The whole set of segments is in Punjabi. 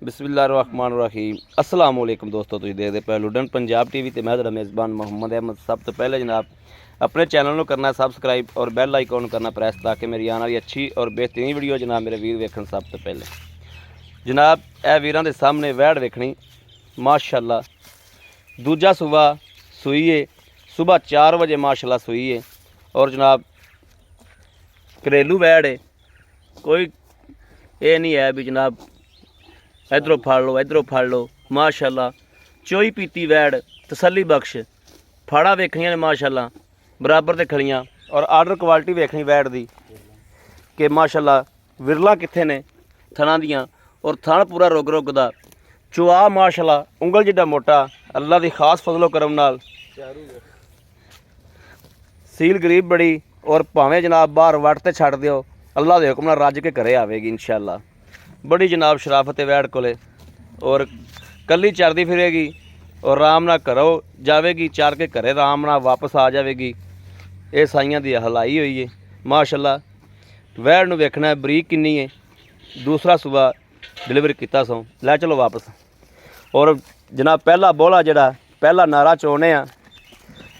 बिस्मिल्लाहिर्रहमानिर्रहीम अस्सलाम वालेकुम दोस्तों, तुसीं देखदे पे लुडन पंजाब टीवी ते मैं मेज़बान मोहम्मद अहमद। सब तो पहले जनाब अपने चैनल को करना सबसक्राइब और बैल आइकॉन करना प्रेस ताकि मेरी आने वाली अच्छी और बेहतरीन वीडियो जनाब मेरे वीर वेखन। सब तो पहले जनाब ए वीरां दे सामने वैड़ वेखनी माशाअल्लाह। दूजा सूबा सूई है, सुबह 4 बजे माशाअल्लाह सूई है। और जनाब घरेलू वैड़ है, कोई ये नहीं है भी जनाब इधरों फाड़ लो इधरों फाड़ लो। माशाअल्लाह चोई पीती वैड़ तसल्ली बख्श, फाड़ा वेखनियां ने माशाअल्लाह बराबर ते खड़ियां। और आर्डर क्वालिटी वेखनी वैड़ दी कि माशाअल्लाह विरला कित्थे ने थना दियां। और थन पूरा रुग रुग दा चुआ माशाअल्लाह उंगल जिड्डा मोटा, अल्लाह दी खास फजलो करम नाल सील गरीब बड़ी। और भावें जनाब बाहर वट ते छड्ड दिओ, अल्लाह दे हुक्म नाल रज के घरे आवेगी इंशाअल्लाह। बड़ी जनाब शराफत है वैड़ कोले, और कल्ली चरदी फिरेगी और आराम नाल घरों जावेगी, चार के घरे आराम नाल वापस आ जाएगी। ये साइयां दी हलाई हुई है माशाअल्लाह। वैड़ नूं वेखना है बरीक किन्नी है। दूसरा सूबा डिलीवरी किता सो लै चलो वापस। और जनाब पहला बोला जड़ा पहला नारा चोने आ,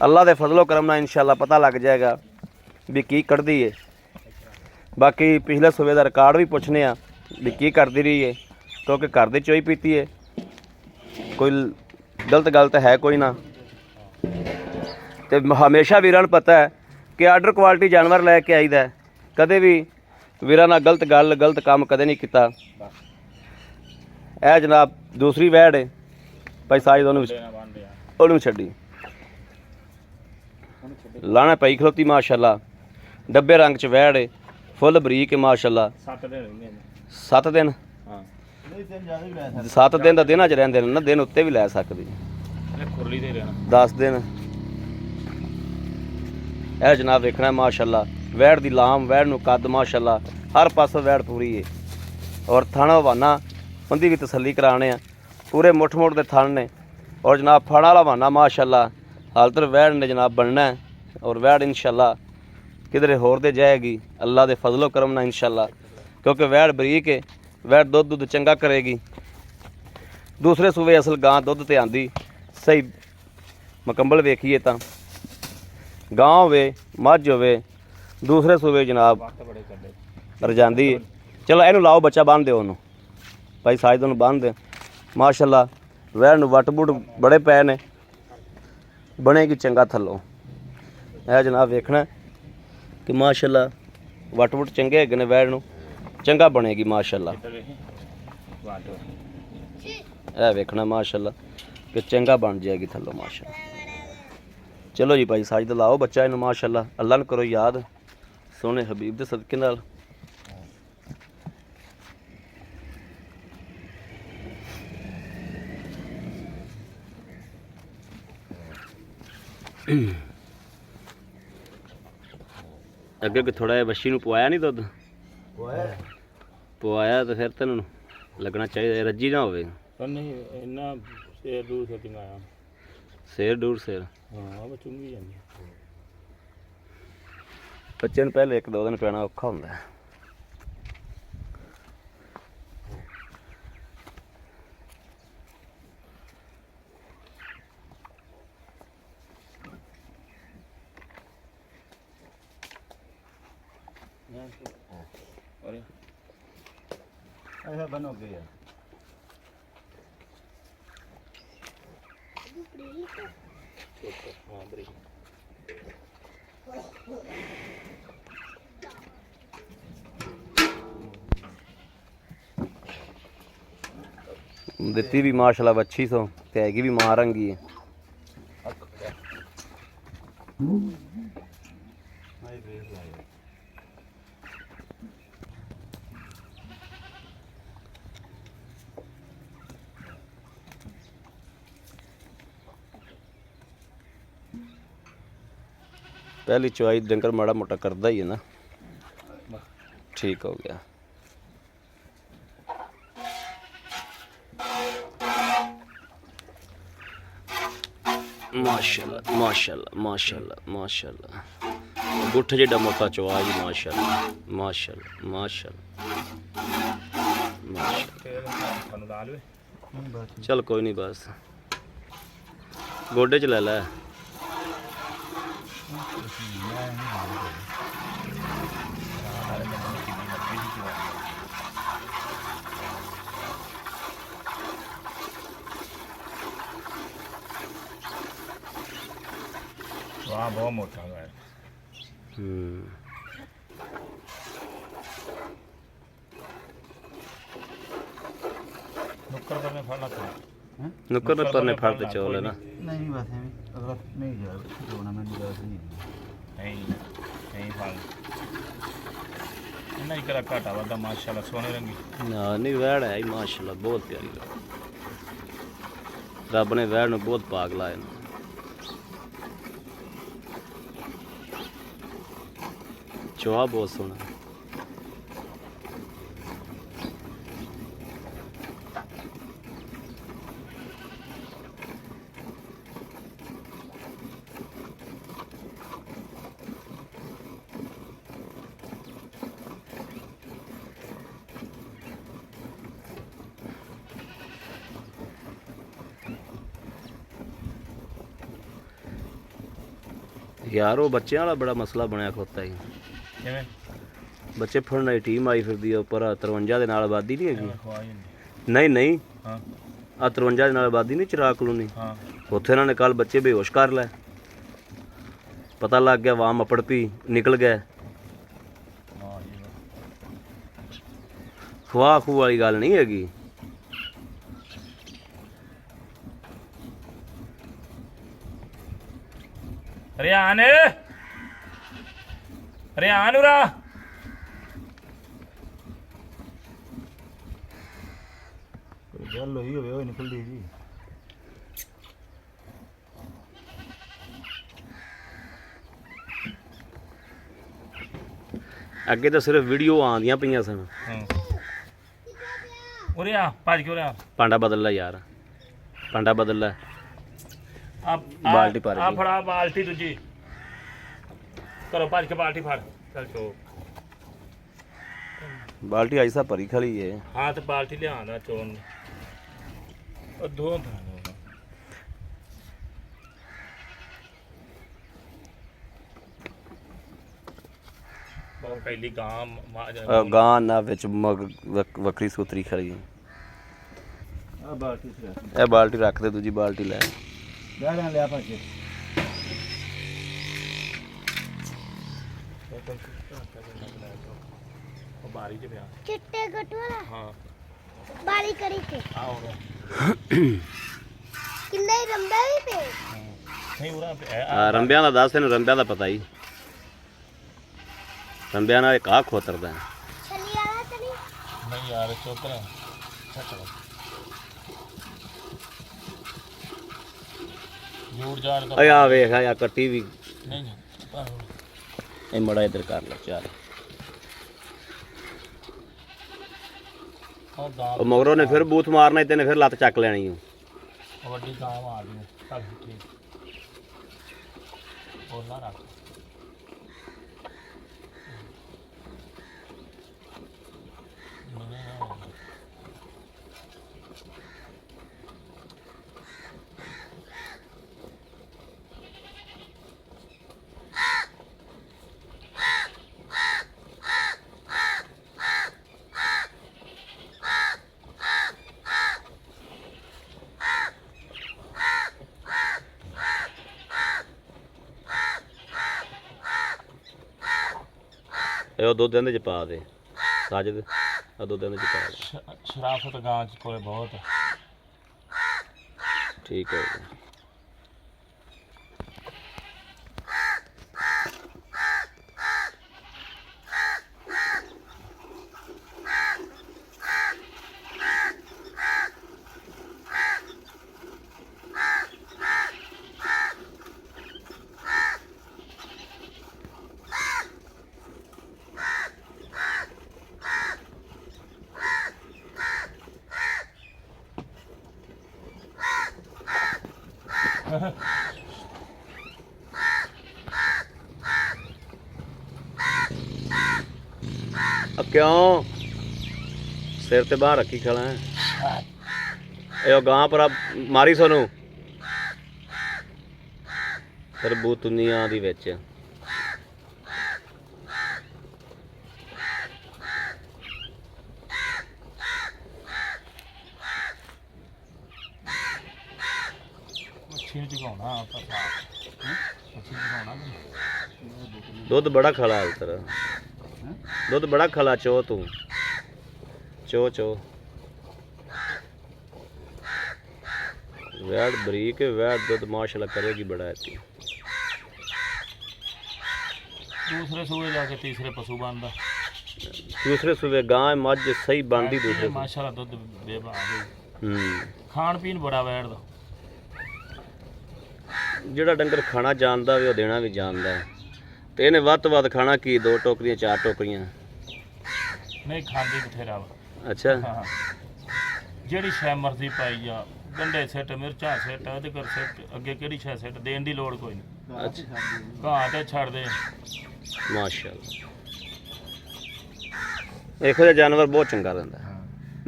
अल्लाह दे फजलो करम नाल इंशाअल्लाह पता लग जाएगा भी की कढ़दी है। बाकी पिछले सूबे का रिकॉर्ड भी पुछने आ भी की करती रही है, क्योंकि घर की चोई पीती है, कोई गलत गल तो है कोई ना। तो हमेशा वीरां नूं पता है कि आर्डर क्वालिटी जानवर लैके आईदा है, कदे भी वीरां नाल गलत गल गलत काम कदे नहीं किया। यह जनाब दूसरी वैड़ है भाई साजिद उन्होंने छड्डी लाना पई खलोती माशाअल्लाह। डब्बे रंग च वैड़ है, फुल बरीक है माशाअल्लाह। 7 दिन 7 दिन का दिन च रहिंदे ने ना, दिन उत्ते भी लै सकदी 10 दिन। यह जनाब देखना माशाअल्लाह वैड़ दी लाम, वैड़ नूं कद माशाअल्लाह हर पासों वैड़ पूरी है। और थण हवाना उनकी भी तसल्ली कराने आ, पूरे मुठ मुठ दे थण ने। और जनाब फड़ वाला हवाना माशाअल्लाह हाल तक वैड़ ने जनाब बनना है। और वैड़ इंशाअल्लाह किधरे होर दे जाएगी अल्लाह दे फजलो करम नाल इंशाअल्लाह, क्योंकि वैड़ बरीक है, वैड़ दुध चंगा करेगी। दूसरे सूबे असल गां दुध ते आंदी सही मुकम्मल वेखीए तो गां होवे मझ होवे, दूसरे सूबे जनाब रजांदी है। चलो इनू लाओ बच्चा बन दो उन्होंने भाई साजिद उन्होंने बन दे माशाअल्लाह। वैड़ नूं वट बुट बड़े पै ने, बनेगी चंगा थल्लों। यह जनाब वेखना कि माशाअल्लाह वट बुट चंगे हैगे ने, वैड़ नूं चंगा बनेगी माशाअल्लाह। यह वेखना माशाअल्लाह कि चंगा बन जाएगी थल्लों माशाअल्लाह। चलो जी भाई साजिद लाओ बच्चा इन्हूं माशाअल्लाह, अल्लाह ने करो याद सोने हबीब दे सदके नाल। अगे थोड़ा जिहा बच्छी नूं पवाया नहीं दुध पवाया तो फिर तेन लगना चाहिए, रज्जी ना होवे। सेर दूर सेर बच्चे पहले 1-2 दिन पैना औखा होंदा है। ऐसा बन हो गया दिती भी माशाअल्लाह बच्ची सो ते हैगी भी मां रंगी है। पहली चवाई डंगर माड़ा मोटा करता ही है ना, ठीक हो गया। माशाअल्लाह माशाअल्लाह माशाअल्लाह माशाअल्लाह। गुठ जेड़ा मोटा चवा जी माशाअल्लाह माशाअल्लाह माशाअल्लाह माशाअल्लाह। ਫਿਰ ਸਾਨੂੰ ਲਾ ਲਵੇ ਚੱਲ ਕੋਈ ਨਹੀਂ ਬਸ ਗੋਡੇ 'ਚ ਲੈ ਲੈ ਵਾਹ ਬਹੁਤ ਮੋਟਾ ਹੈ ਨੁੱਕਰ ਪਰ ਨੇ ਫੜਨਾ ਚਾਹੀਦਾ ਨੁੱਕਰ ਨੇ ਫੜ ਤੇ ਚੋਲ ਹੈ ਨਾ ਨਹੀਂ ਬਸ ਐਵੇਂ ਅਗਲਾ ਨਹੀਂ ਜਾ ਜੋਣਾ ਮੈਨੂੰ ਦੱਸ ਨਹੀਂ ਨਹੀਂ ਫੜ ਇਹਨਾਂ ਇੱਕ ਘਾਟਾ ਵਾਦਾ ਮਾਸ਼ਾਅੱਲਾ ਸੋਹਣੇ ਰੰਗੀ ਨਾ ਨਹੀਂ ਵੈੜ ਹੈ ਮਾਸ਼ਾਅੱਲਾ ਬਹੁਤ ਪਿਆਰੀ ਰੱਬ ਨੇ ਵੈੜ ਨੂੰ ਬਹੁਤ ਪਾਕ ਲਾਇਆ ਨਾ ਚੋਆ ਬਹੁਤ ਸੋਹਣਾ ਯਾਰ ਉਹ ਬੱਚਿਆਂ ਵਾਲਾ ਬੜਾ ਮਸਲਾ ਬਣਿਆ ਖੋਤਾ ਹੀ ਕਿਵੇਂ ਬੱਚੇ ਫੜਨ ਦੀ ਟੀਮ ਆਈ ਫਿਰਦੀ ਆ ਉੱਪਰ 53 ਦੇ ਨਾਲ ਆਬਾਦੀ ਨਹੀਂ ਹੈਗੀ ਖਵਾਈ ਨਹੀਂ ਹਾਂ ਆ 53 ਦੇ ਨਾਲ ਆਬਾਦੀ ਨਹੀਂ ਚਿਰਾਗ ਕਲੋਨੀ ਹਾਂ ਉੱਥੇ ਇਹਨਾਂ ਨੇ ਕੱਲ ਬੱਚੇ ਬੇਹੋਸ਼ ਕਰ ਲੈ ਪਤਾ ਲੱਗ ਗਿਆ ਵਾਮ ਅਪੜ ਪੀ ਨਿਕਲ ਗਏ ਖਵਾ ਖੂ ਵਾਲੀ ਗੱਲ ਨਹੀਂ ਹੈਗੀ ਰਿਆਨ ਉਰਾ ਗੱਲ ਹੋਈ ਹੋਵੇ ਉਹ ਨਿਕਲਦੀ ਜੀ ਅੱਗੇ ਤਾਂ ਸਿਰਫ ਵੀਡੀਓ ਆਉਂਦੀਆਂ ਪਈਆਂ ਸਨ ਉਰੇ ਆ ਭੱਜ ਕੇ ਉਰੇ ਆ ਪਾਂਡਾ ਬਦਲ ਲੈ ਯਾਰ ਪਾਂਡਾ ਬਦਲ ਲੈ ਆ ਬਾਲਟੀ ਭਰ ਆ ਗਈ। ਫੜਾ ਬਾਲਟੀ ਦੂਜੀ ਕਰੋ ਭੱਜ ਕੇ ਬਾਲਟੀ ਫੜ ਚੱਲ ਚੋ ਬਾਲਟੀ ਆਈਸਾ ਭਰੀ ਖੜੀ ਏ ਹਾਂ ਤੇ ਬਾਲਟੀ ਲਿਆਣਾ ਚੋਣ ਉਹ ਦੋ ਪਹਿਲੀ ਗਾਂ ਨਾ ਵਿੱਚ ਵੱਖਰੀ ਸੂਤਰੀ ਖੜੀ ਏ ਆ ਬਾਲਟੀ ਸੀ ਇਹ ਬਾਲਟੀ ਰੱਖ ਦੇ ਦੂਜੀ ਬਾਲਟੀ ਲੈ ਬੈਠਾਂ ਲਿਆ ਪਾ ਕੇ ਉਹ ਬਾਰੀ ਚ ਪਿਆ चिट्टे गटवाला ਹਾਂ बारी करी थे ਆ ਹੋ ਗਿਆ किन्ने रंबा भी पे ਨਹੀਂ ਉਰਾ ਰੰਬਿਆਂ ਦਾ ਦੱਸ ਤੈਨੂੰ ਰੰਬਿਆਂ ਦਾ ਪਤਾ ਹੀ ਰੰਬਿਆਂ ਨਾਲ ਇੱਕ ਆਹ ਖੋਤਰਦਾ छली वाला तो नहीं ਨਹੀਂ ਯਾਰ ਚੋਕਰਾ ਛੱਡ ਜੋੜ ਜਾੜ ਦਾ ਓਏ ਆ ਵੇਖ ਆ ਕੱਟੀ ਵੀ ਨਹੀਂ ਇਹ ਮੜਾ ਇੱਧਰ ਕਰ ਲੈ ਚੱਲ ਉਹ ਗਾਂ ਉਹ ਮਗਰੋਂ ਨੇ ਫਿਰ ਬੂਥ ਮਾਰਨਾ ਤੇ ਨੇ ਫਿਰ ਲੱਤ ਚੱਕ ਲੈਣੀ ਓ ਵੱਡੀ ਗਾਂ ਆ ਗਈ ਚੱਲ ਠੀਕ ਹੋਰ ਨਾ ਰੱਖ ਇਹ ਉਹ ਦੁੱਧ ਇਹਦੇ ਚ ਪਾ ਦੇ ਸਾਜਦ ਆ ਦੁੱਧ ਇਹਦੇ ਚ ਪਾ ਦੇ ਸ਼ਰਾਫਤ ਗਾਂ ਚ ਕੋਲੇ ਬਹੁਤ ਠੀਕ ਹੋ ਗਿਆ ਕਿਉਂ ਸਿਰ ਤੇ ਬਾਹਰ ਰੱਖੀ ਖੜਾ ਹੈ ਇਹ ਗਾਂ ਪਰ ਮਾਰੀ ਸਾਨੂੰ ਤਰਬੂਤ ਦੁਨੀਆ ਦੀ ਵਿੱਚ ਮੱਛੀ ਨੂੰ ਚਗਾਉਣਾ ਆਪਾਂ ਮੱਛੀ ਚਗਾਉਣਾ ਦੁੱਧ ਬੜਾ ਖਲਾ ਹੈ ਤੇਰਾ ਦੁੱਧ ਬੜਾ ਖਲਾ ਚੋ ਤੂੰ ਚੋ ਚੋ ਵੈੜ ਬਰੀਕ ਵੈੜ ਦੁੱਧ ਮਾਸ਼ਾਅੱਲਾ ਕਰੇਗੀ ਬੜਾ ਹੈ ਦੂਸਰੇ ਸੂਏ ਜਾ ਕੇ ਤੀਸਰੇ ਪਸ਼ੂ ਬਣਦਾ ਦੂਸਰੇ ਸੂਬੇ ਗਾਂ ਮੱਝ ਸਹੀ ਬਣਦੀ ਦੂਸਰੇ ਮਾਸ਼ਾਅੱਲਾ ਦੁੱਧ ਬੇਬਾਦ ਖਾਣ ਪੀਣ ਬੜਾ ਵੈੜ ਦਾ ਜਿਹੜਾ ਡੰਗਰ ਖਾਣਾ ਜਾਣਦਾ ਵੀ ਉਹ ਦੇਣਾ ਵੀ ਜਾਣਦਾ ਹੈ ਤੇ ਇਹਨੇ ਵੱਧ ਤੋਂ ਵੱਧ ਖਾਣਾ ਕੀ 2 ਟੋਕਰੀਆਂ 4 ਟੋਕਰੀਆਂ ਨਹੀਂ ਖਾਂਦੀ ਬਥੇਰਾ ਵਾ ਅੱਛਾ ਹਾਂ ਜਿਹੜੀ ਸ਼ੈ ਮਰਜ਼ੀ ਪਾਈ ਜਾ ਗੰਡੇ ਸਿੱਟ ਮਿਰਚਾਂ ਸਿੱਟ ਉਹਦੇ ਕਰ ਸਿੱਟ ਅੱਗੇ ਕਿਹੜੀ ਸ਼ੈ ਸਿੱਟ ਦੇਣ ਦੀ ਲੋੜ ਕੋਈ ਨਹੀਂ ਅੱਛਾ ਘਾਹ ਤੇ ਛੱਡ ਦੇ ਮਾਸ਼ਾਅੱਲਾ ਇਹੋ ਜਿਹਾ ਜਾਨਵਰ ਬਹੁਤ ਚੰਗਾ ਰਹਿੰਦਾ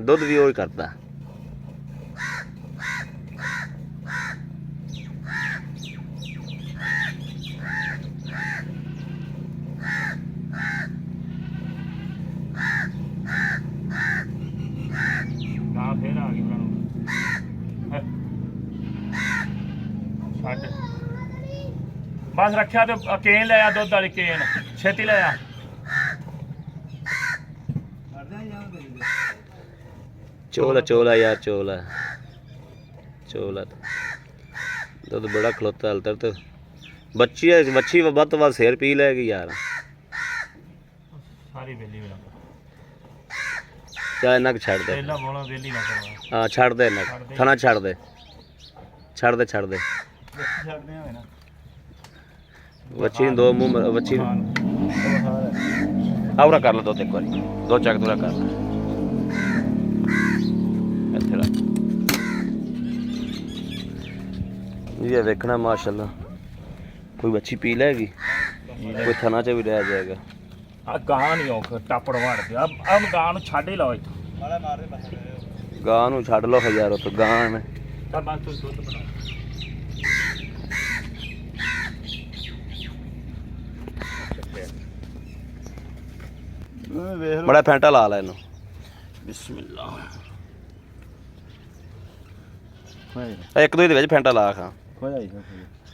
ਦੁੱਧ ਵੀ ਉਹ ਹੀ ਕਰਦਾ ਗਾਂ ਫੇਰ ਆ ਗਈ ਉਹਨਾਂ ਨੂੰ ਛੱਡ ਬਸ ਰੱਖਿਆ ਤੇ ਕੇਨ ਲੈ ਆ ਦੁੱਧ ਵਾਲੀ ਕੇਨ ਛੇਤੀ ਲੈ ਆ ਚੋਲਾ ਯਾਰ ਚੋਲਾ ਦੁੱਧ ਬੜਾ ਖਲੋਤਾ ਹਲ ਤਰ ਬੱਚੀ ਵੱਧ ਤੋਂ ਵੱਧ ਸਿਰ ਪੀ ਲੈ ਗਈ ਯਾਰ ਸਾਰੀ ਵੇਲੀ ਵੀ ਨਾ ਚਾਹ ਇੰਨਾ ਕੁ ਛੱਡ ਦੇ ਪਹਿਲਾਂ ਬੋਲਾ ਵੇਲੀ ਨਾ ਕਰਵਾ ਹਾਂ ਛੱਡ ਦੇ ਇੰਨਾ ਥਣਾ ਛੱਡ ਦੇ ਛੱਡਦੇ ਹੋਏ ਨਾ ਬੱਚੀ ਨੂੰ 2 ਮੂੰਹ ਬੱਚੀ ਆਉਰਾ ਕਰ ਲੈ ਦੋ ਇੱਕ ਵਾਰੀ 2 ਚੱਕ ਦੂਰਾ ਕਰ ਲੈ ਇੱਥੇ ਰੱਖ ਇਹ ਵੇਖਣਾ ਮਾਸ਼ਾਅੱਲਾ ਕੋਈ ਬੱਚੀ ਪੀ ਲੈਗੀ ਕੋਈ ਥਣਾ ਚ ਵੀ ਰਹਿ ਜਾਏਗਾ ਆ ਗਾਂ ਨਹੀਂ ਔਖ ਟਾਪੜ ਵੜ ਗਿਆ ਆ ਗਾਂ ਨੂੰ ਛੱਡ ਹੀ ਲਓ ਇੱਥੇ ਗਾਂ ਨੂੰ ਛੱਡ ਲਓ ਹਜ਼ਾਰ ਉੱਥੇ ਗਾਂ ਨੇ ਤਾਂ ਬਸ ਤੂੰ ਦੁੱਧ ਬਣਾ ਵੇਖ ਬੜਾ ਫੈਂਟਾ ਲਾ ਲੈ ਇਹਨੂੰ ਬਿਸਮਿਲ੍ਲਾ ਲਓ ਇੱਕ ਦੋ ਦੇ ਵਿੱਚ ਫੈਂਟਾ ਲਾ ਖਾਂ ਹੋ ਜਾਈ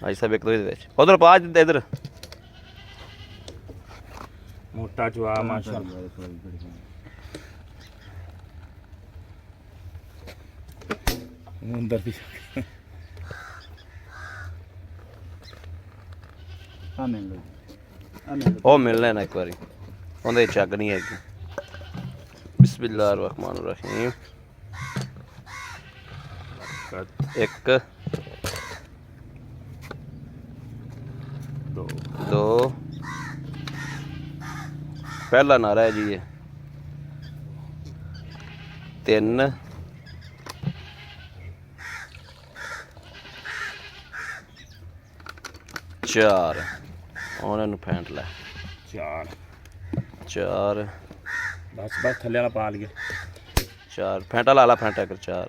ਅੱਜ ਸਭ ਇੱਕ ਦੋ ਦੇ ਵਿੱਚ ਉਧਰ ਪਾ ਇਧਰ ਮੋਟਾ ਜਵਾ ਮਾਸ਼ਾਅੱਲਾ ਅੰਦਰ ਦੀ ਆ ਮਿਲ ਲਓ ਉਹ ਮਿਲਣਾ ਨਾ ਇੱਕ ਵਾਰੀ ਉਹਦੇ ਚ ਅੱਗ ਨਹੀਂ ਹੈਗੀ ਬਿਸਮਿਲ੍ਲਾਹਿਰ ਰਹਿਮਾਨਿਰ ਰਹੀਮ 1 2 ਪਹਿਲਾ ਨਾਰਾ ਹੈ ਜੀ ਇਹ 3 4 ਉਹਨਾਂ ਨੂੰ ਫੈਂਟ ਲੈ 4 ਬਸ ਥੱਲੇ ਵਾਲਾ ਪਾ ਲਈਏ 4 ਫੈਂਟਾ ਲਾ ਫੈਂਟਾ ਕਰ 4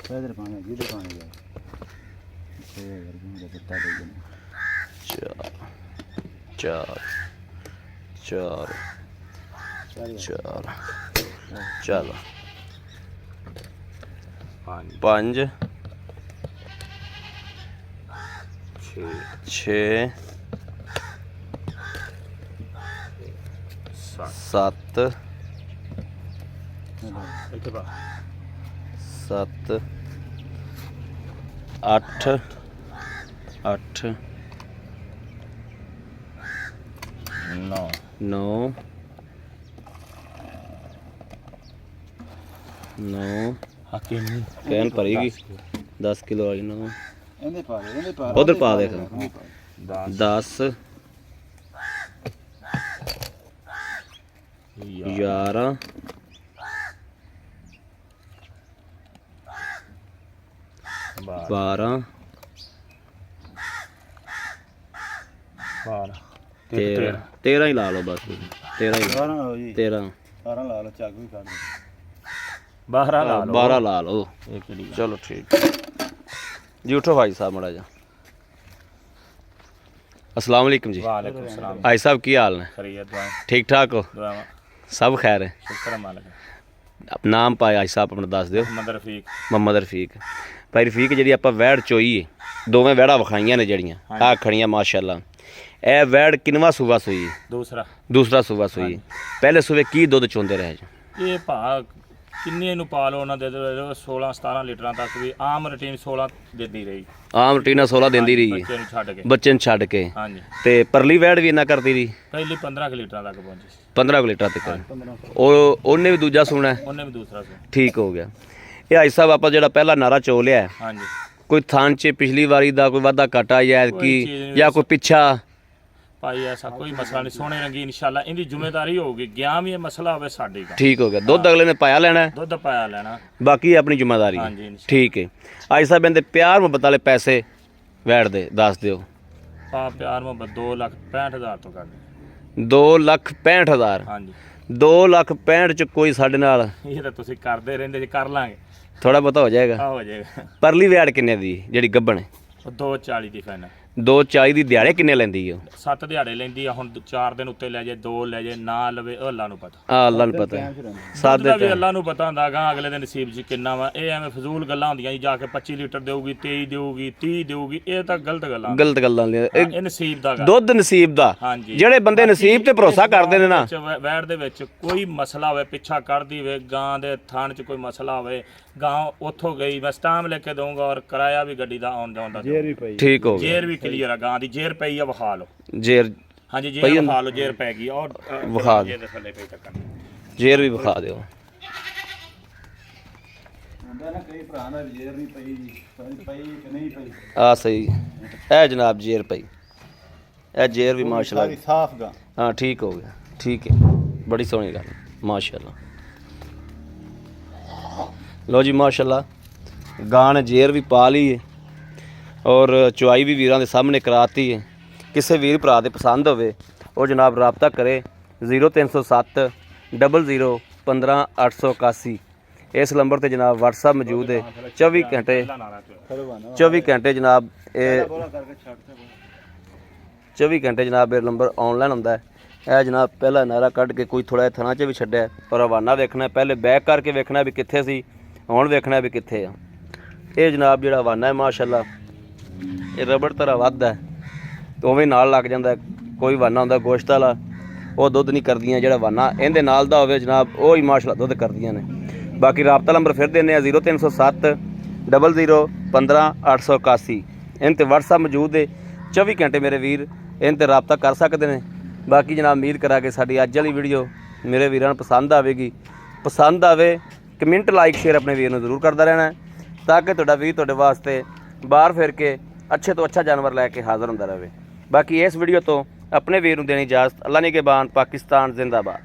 ਇਧਰ ਪਾਣੀ ਜਿੱਧਰ ਪਾਣੀ ਜਾ ਤੇ ਵਰਗੀ ਦਾ ਦਿੱਤਾ ਦੇ ਜਨ 4 ਚਲੋ 5 6 7 ਇੱਥੇ ਪਾ 7 8 8 9 ਹੱਕੇ ਨਹੀਂ ਕੈਨ ਭਰੇਗੀ 10 ਕਿਲੋ ਵਾਲੀ ਨਾ ਇਹਨੇ ਪਾ ਉਧਰ ਪਾ ਦੇ 10 11 12 13 13 ਹੀ ਲਾ ਲਓ ਬਸ 13 ਹੀ 12 ਲਓ ਜੀ 13 12 ਲਾ ਲਓ, ਝੱਗ ਵੀ ਕੱਢ ਦਿਓ। 12 ਲਾ ਲਓ 12 ਲਾ ਲਓ ਇਹ ਕਿਹੜੀ ਚਲੋ ਠੀਕ ਜੀ। ਉਠੋ ਭਾਈ ਸਾਹਿਬ ਮੜਾ ਜਾ। अस्सलाम वालेकुम जी। वालेकुम सलाम। भाई साहब की हाल ने? खैरियत दुआ ठीक ठाक हो? दुआ सब खैर है? शुक्र है मालिक। नाम पाए भाई साहब अपना दस दिओ। मोहम्मद रफीक। मोहम्मद रफीक। भाई रफीक जी ਆਪਾਂ ਵੈੜ ਚੋਈ ਹੈ ਦੋਵੇਂ ਵੈੜਾਂ ਵਿਖਾਈਆਂ ਨੇ ਜਿਹੜੀਆਂ ਆ ਖੜੀਆਂ ਮਾਸ਼ਾਅੱਲਾ। ਇਹ ਵੈੜ ਕਿੰਨਵਾ ਸੂਬਾ ਸੂਈ ਹੈ? ਦੂਸਰਾ ਸੂਬਾ ਸੂਈ ਹੈ। ਪਹਿਲੇ ਸੂਬੇ ਕੀ ਦੁੱਧ ਚੋਂਦੇ ਰਹੇ ਜੀ? ਇਹ ਭਾ ਕਿੰਨੇ ਨੂੰ ਪਾ ਲਓ ਉਹਨਾਂ ਦੇ 16 17 ਲੀਟਰਾਂ ਤੱਕ ਵੀ ਆਮ ਰੂਟੀਨ 16 ਦਿੰਦੀ ਰਹੀ। ਆਮ ਰੂਟੀਨ 16 ਦਿੰਦੀ ਰਹੀ ਹੈ ਬੱਚੇ ਨੂੰ ਛੱਡ ਕੇ। ਬੱਚੇ ਨੂੰ ਛੱਡ ਕੇ। ਹਾਂਜੀ। ਤੇ ਪਰਲੀ ਵੈੜ ਵੀ ਇੰਨਾ ਕਰਦੀ ਰਹੀ? ਪਹਿਲੀ 15 ਲੀਟਰਾਂ ਤੱਕ ਪਹੁੰਚੀ ਸੀ। 15 ਲੀਟਰ ਤੱਕ। ਉਹ ਉਹਨੇ ਵੀ ਦੂਜਾ ਸੂਣਾ ਹੈ? ਉਹਨੇ ਵੀ ਦੂਸਰਾ ਸੀ। ਠੀਕ ਹੋ ਗਿਆ। ਇਹ ਭਾਈ ਸਾਹਿਬ ਆਪਾਂ ਜਿਹੜਾ ਪਹਿਲਾ ਨਾਰਾ ਚੋ ਲਿਆ ਹੈ, ਹਾਂਜੀ, ਕੋਈ ਥਾਂ 'ਚ ਪਿਛਲੀ ਵਾਰੀ ਦਾ ਕੋਈ ਵਾਧਾ ਘਾਟਾ ਜਾਂ ਕੋਈ ਕੀ ਚੀਜ਼ ਨਹੀਂ ਜਾਂ ਕੋਈ ਪਿੱਛਾ? ਭਾਈ ਐਸਾ ਕੋਈ ਮਸਲਾ ਨਹੀਂ, ਸੋਹਣੇ ਰੰਗੀ ਇਨਸ਼ਾਅੱਲਾ ਇਹਦੀ ਜ਼ਿੰਮੇਵਾਰੀ ਹੋਊਗੀ। ਗਿਆ ਵੀ ਇਹ ਮਸਲਾ ਹੋਵੇ ਸਾਡੀ ਦਾ। ਠੀਕ ਹੋ ਗਿਆ। ਦੁੱਧ ਅਗਲੇ ਨੇ ਪਾਇਆ ਲੈਣਾ ਹੈ, ਦੁੱਧ ਪਾਇਆ ਲੈਣਾ, ਬਾਕੀ ਆਪਣੀ ਜ਼ਿੰਮੇਵਾਰੀ ਹੈ। ਹਾਂਜੀ ਇਨਸ਼ਾਅੱਲਾ। ਠੀਕ ਹੈ। ਅੱਜ ਸਾਹਿਬ ਇਹਦੇ ਪਿਆਰ ਮੁਹੱਬਤ ਵਾਲੇ ਪੈਸੇ ਵੈੜ ਦੇ ਦੱਸ ਦਿਓ। ਪਾ ਪਿਆਰ ਮੁਹੱਬਤ 2,65,000 ਤੋਂ ਕਰ ਦੇ। 2,65,000। ਹਾਂਜੀ। 2,65,000 ਚ ਕੋਈ ਸਾਡੇ ਨਾਲ ਇਹ ਤਾਂ ਤੁਸੀਂ ਕਰਦੇ ਰਹਿੰਦੇ ਜੇ, ਕਰ ਲਾਂਗੇ, ਥੋੜਾ ਬਹੁਤਾ ਹੋ ਜਾਏਗਾ। ਆ ਹੋ ਜਾਏਗਾ। ਪਰਲੀ ਵੈੜ ਕਿੰਨੇ ਦੀ ਜਿਹੜੀ ਗੱਬਣ ਹੈ? ਉਹ 2,40 ਦੀ ਫਾਈਨਲ। 2,40 ਦੀ ਦਿਹਾੜੇ ਕਿੰਨੇ ਲੈਂਦੀ ਹੈ ਉਹ? 7 ਦਿਹਾੜੇ ਲੈਂਦੀ ਆ। ਹੁਣ 4 ਦਿਨ ਉੱਤੇ ਲੈ ਜਾਏ, 2 ਲੈ ਜਾਏ, ਨਾ ਲਵੇ, ਉਹ ਅੱਲਾ ਨੂੰ ਪਤਾ। ਆ ਅੱਲਾ ਨੂੰ ਪਤਾ ਹੈ। ਦੁੱਧ ਦਾ ਵੀ ਅੱਲਾ ਨੂੰ ਪਤਾ ਹੁੰਦਾ ਗਾ ਅਗਲੇ ਦੇ ਨਸੀਬ 'ਚ ਕਿੰਨਾ ਵਾ। ਇਹ ਐਵੇਂ ਫਜ਼ੂਲ ਗੱਲਾਂ ਹੁੰਦੀਆਂ ਜੀ, ਜਾ ਕੇ 25 ਲੀਟਰ ਦੇਊਗੀ, 23 ਦੇਊਗੀ, 30 ਦੇਊਗੀ। ਇਹ ਤਾਂ ਗਲਤ ਗੱਲਾਂ। ਗਲਤ ਗੱਲਾਂ ਨੇ। ਇਹ ਨਸੀਬ ਦਾ ਗਾ। ਦੁੱਧ ਨਸੀਬ ਦਾ। ਹਾਂਜੀ। ਜਿਹੜੇ ਬੰਦੇ ਨਸੀਬ ਤੇ ਭਰੋਸਾ ਕਰਦੇ ਨੇ ਨਾ, ਵੈੜ ਦੇ ਵਿੱਚ ਕੋਈ ਮਸਲਾ ਹੋਵੇ, ਪਿੱਛਾ ਕੱਢਦੀ ਹੋਵੇ, ਗਾਂ ਦੇ ਥਣ 'ਚ ਕੋਈ ਮਸਲਾ ਹੋਵੇ, ਗਾਂ ਉੱਥੋਂ ਗਈ, ਮੈਂ ਸਟਾਮ ਲੈ ਕੇ ਦਊਂਗਾ ਔਰ ਕਿਰਾਇਆ ਵੀ ਗੱਡੀ ਦਾ ਆਉਣ ਜਾਣ ਦਾ। ਜੇਰ ਵੀ ਪਈ। ਠੀਕ ਹੋ ਗਿਆ। ਜੇਰ ਵੀ ਕਲੀਅਰ ਆ, ਗਾਂ ਦੀ ਜੇਰ ਪਈ ਆ, ਵਿਖਾ ਲਓ। ਜੇਰ ਹਾਂਜੀ ਜੇਰ ਵਿਖਾ ਲਓ, ਜੇਰ ਪੈ ਗਈ ਔਰ ਵਿਖਾ ਦਿਓ। ਜੇਰ ਦੇ ਥੱਲੇ ਪਈ ਟੱਕਣ। ਜੇਰ ਵੀ ਵਿਖਾ ਦਿਓ। ਹੁੰਦਾ ਨਾ ਕਈ ਭਰਾ ਨਾਲ ਜੇਰ ਨਹੀਂ ਪਈ ਜੀ, ਪਈ ਕਿ ਨਹੀਂ ਪਈ। ਆ ਸਹੀ। ਇਹ ਜਨਾਬ ਜੇਰ ਪਈ। ਇਹ ਜੇਰ ਵੀ ਮਾਸ਼ਾਅੱਲਾ। ਸਾਰੀ ਸਾਫ਼ ਗਾ। ਹਾਂ ਠੀਕ ਹੋ ਗਿਆ। ਠੀਕ ਹੈ, ਬੜੀ ਸੋਹਣੀ ਗੱਲ ਮਾਸ਼ਾਅੱਲਾ। ਲੋ ਜੀ ਮਾਸ਼ਾਅੱਲਾ, ਗਾਂ ਨੇ ਜੇਰ ਵੀ ਪਾ ਲਈ ਹੈ ਔਰ ਚੁਆਈ ਵੀ ਵੀਰਾਂ ਦੇ ਸਾਹਮਣੇ ਕਰਾਤੀ ਹੈ। ਕਿਸੇ ਵੀਰ ਭਰਾ ਦੇ ਪਸੰਦ ਹੋਵੇ ਉਹ ਜਨਾਬ ਰਾਬਤਾ ਕਰੇ 0307 00 15 881। ਇਸ ਨੰਬਰ ਤੇ ਜਨਾਬ WhatsApp ਮੌਜੂਦ ਹੈ। 24 ਘੰਟੇ ਜਨਾਬ ਇਹ 24 ਘੰਟੇ ਜਨਾਬ ਇਹ ਨੰਬਰ ਆਨਲਾਈਨ ਹੁੰਦਾ ਹੈ। ਇਹ ਜਨਾਬ ਪਹਿਲਾ ਨਾਰਾ ਕੱਢ ਕੇ ਕੋਈ ਥੋੜਾ ਥਣਾ 'ਚ ਵੀ ਛੱਡਿਆ ਪਰ ਹਵਾਨਾ ਵੇਖਣਾ, ਪਹਿਲੇ ਬੈਕ ਕਰਕੇ ਵੇਖਣਾ ਵੀ ਕਿੱਥੇ ਸੀ, ਹੁਣ ਵੇਖਣਾ ਵੀ ਕਿੱਥੇ ਆ। ਇਹ ਜਨਾਬ ਜਿਹੜਾ ਹਵਾਨਾ ਹੈ ਮਾਸ਼ਾਅੱਲਾ ਇਹ ਰਬੜ ਤਰ੍ਹਾਂ ਵੱਧਦਾ ਹੈ, ਉਵੇਂ ਨਾਲ ਲੱਗ ਜਾਂਦਾ। ਕੋਈ ਹਵਾਨਾ ਹੁੰਦਾ ਗੋਸ਼ਤ ਵਾਲਾ, ਉਹ ਦੁੱਧ ਨਹੀਂ ਕਰਦੀਆਂ। ਜਿਹੜਾ ਹਵਾਨਾ ਇਹਦੇ ਨਾਲ ਦਾ ਹੋਵੇ ਜਨਾਬ ਉਹ ਹੀ ਮਾਸ਼ਾਅੱਲਾ ਦੁੱਧ ਕਰਦੀਆਂ ਨੇ। ਬਾਕੀ ਰਾਬਤਾ ਨੰਬਰ ਫਿਰ ਦਿੰਦੇ ਆ 0307 00 15 881। ਇਹਨਾਂ 'ਤੇ WhatsApp ਮੌਜੂਦ ਹੈ। 24 ਘੰਟੇ ਮੇਰੇ ਵੀਰ ਇਹਨਾਂ 'ਤੇ ਰਾਬਤਾ ਕਰ ਸਕਦੇ ਨੇ। ਬਾਕੀ ਜਨਾਬ ਉਮੀਦ ਕਰਾ ਕੇ ਸਾਡੀ ਅੱਜ ਵਾਲੀ ਵੀਡੀਓ ਮੇਰੇ ਵੀਰਾਂ ਨੂੰ ਪਸੰਦ ਆਵੇਗੀ। ਪਸੰਦ ਆਵੇ ਕਮੈਂਟ ਲਾਈਕ ਸ਼ੇਅਰ ਆਪਣੇ ਵੀਰ ਨੂੰ ਜ਼ਰੂਰ ਕਰਦਾ ਰਹਿਣਾ ਤਾਂ ਕਿ ਤੁਹਾਡਾ ਵੀਰ ਤੁਹਾਡੇ ਵਾਸਤੇ ਬਾਹਰ ਫਿਰ ਕੇ ਅੱਛੇ ਤੋਂ ਅੱਛਾ ਜਾਨਵਰ ਲੈ ਕੇ ਹਾਜ਼ਰ ਹੁੰਦਾ ਰਹੇ। ਬਾਕੀ ਇਸ ਵੀਡੀਓ ਤੋਂ ਆਪਣੇ ਵੀਰ ਨੂੰ ਦੇਣੀ ਇਜਾਜ਼ਤ। ਅੱਲਾ ਨਿਗਹਿਬਾਨ। ਪਾਕਿਸਤਾਨ ਜ਼ਿੰਦਾਬਾਦ।